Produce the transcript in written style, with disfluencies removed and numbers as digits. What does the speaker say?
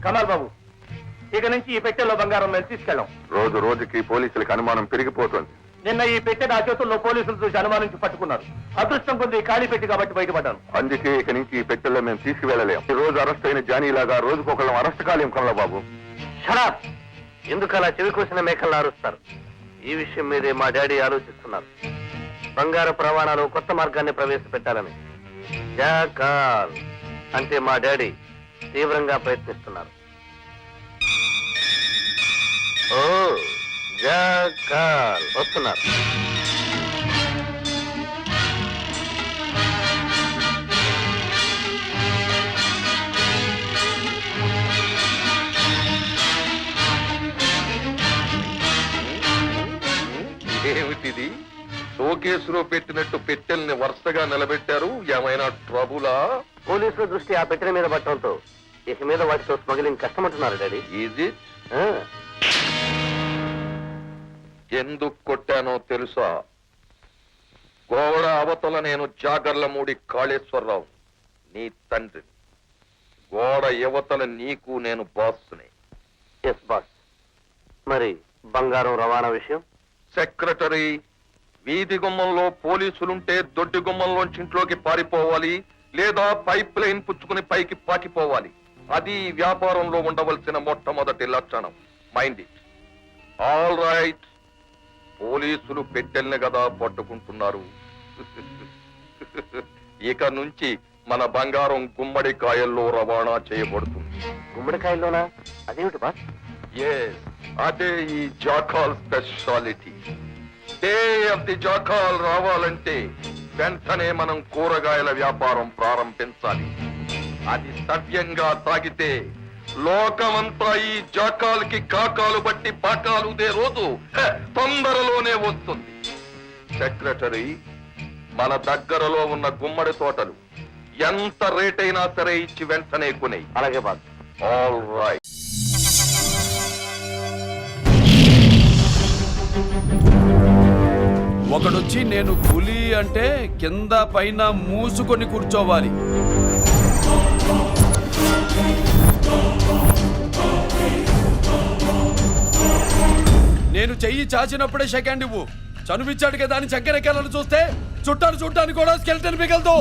కమాల్ బాబు, ఇక నుంచి ఈ పెట్టెలో బంగారం మేము తీసుకెళ్ళాం. రోజు రోజుకి పోలీసులకు అనుమానం పెరిగిపోతుంది. నిన్న ఈ పెట్టె నా చేతుల్లో పోలీసులు చూసి అనుమానించి పట్టుకున్నారు. అదృష్టం కొద్ది ఖాళీ పెట్టి కాబట్టి బయటపడ్డాను. అందుకే ఇక నుంచి ఈ పెట్టెల్లో మేము తీసుకువెళ్ళలేం. ఈ రోజు అరెస్ట్ అయిన జానీలాగా రోజుకొకళ్ళం అరెస్ట్ కాలేం కమలా బాబు. షరాప్! ఎందుకు అలా చెవి కోసిన మేకల్లా అరుస్తారు? ఈ విషయం మీదే మా డాడీ ఆలోచిస్తున్నారు. బంగారు ప్రమాణాలు కొత్త మార్గాన్ని ప్రవేశపెట్టాలని. జాకాల్ అంటే మా డాడీ తీవ్రంగా ప్రయత్నిస్తున్నారు. ఓ జాకాల్ వస్తున్నారు. ఏమిటిది? షోకేసులో పెట్టినట్టు పెట్టెల్ని వరుసగా నిలబెట్టారు. ఏమైనా ట్రబులా? పోలీసుల దృష్టి ఆ పెట్టెల మీద పట్టడంతో ఇక మీద వాటితో స్మగ్లింగ్ కష్టమంటున్నారు డాడీ. ఈజీ. ఎందుకు కొట్టానో తెలుసా? గోడ అవతల నేను జాగర్లమూడి కాళేశ్వరరావు, నీ తండ్రి. గోడ యువతల నీకు నేను బాస్ని. Yes boss. మరి బంగారం రవాణా విషయం? సెక్రటరీ, వీధి గుమ్మంలో పోలీసులుంటే దొడ్డి గుమ్మంలోంచి ఇంట్లోకి పారిపోవాలి, లేదా పైప్ లైన్ పుచ్చుకుని పైకి పాకిపోవాలి. అది వ్యాపారంలో ఉండవలసిన మొట్టమొదటి లక్షణం. Mind it. All right. పోలీసులు పెట్టెల్ని కదా పట్టుకుంటున్నారు. ఇక నుంచి మన బంగారం గుమ్మడికాయల్లో రవాణా చేయబడుతుంది. గుమ్మడికాయల్లోనా? అదేమిటి బాస్? ఎస్, అదే ఈ jackal speciality. Day of the jackal రావాలంటే వెంటనే మనం కూరగాయల వ్యాపారం ప్రారంభించాలి. అది సవ్యంగా సాగితే లోకమంతా ఈ జాకాల్కి కాకాలు బట్టి పాకాలుదే రోజు తొందరలోనే వస్తుంది. సెక్రటరీ, మన దగ్గరలో ఉన్న గుమ్మడి తోటలు ఎంత రేట్ అయినా సరే ఇచ్చి వెంటనే కొనేయి. అలాగే బాస్. All right. ఒకడొచ్చి నేను పులి అంటే కింద పైన మూసుకొని కూర్చోవాలి. నేను చెయ్యి చాచినప్పుడే సెకండ్ ఇవ్వు. చనువిచ్చాడు కదా అని చక్కెర చూస్తే చుట్టాను చూడటానికి కూడా స్కెల్టన్ మిగలదు.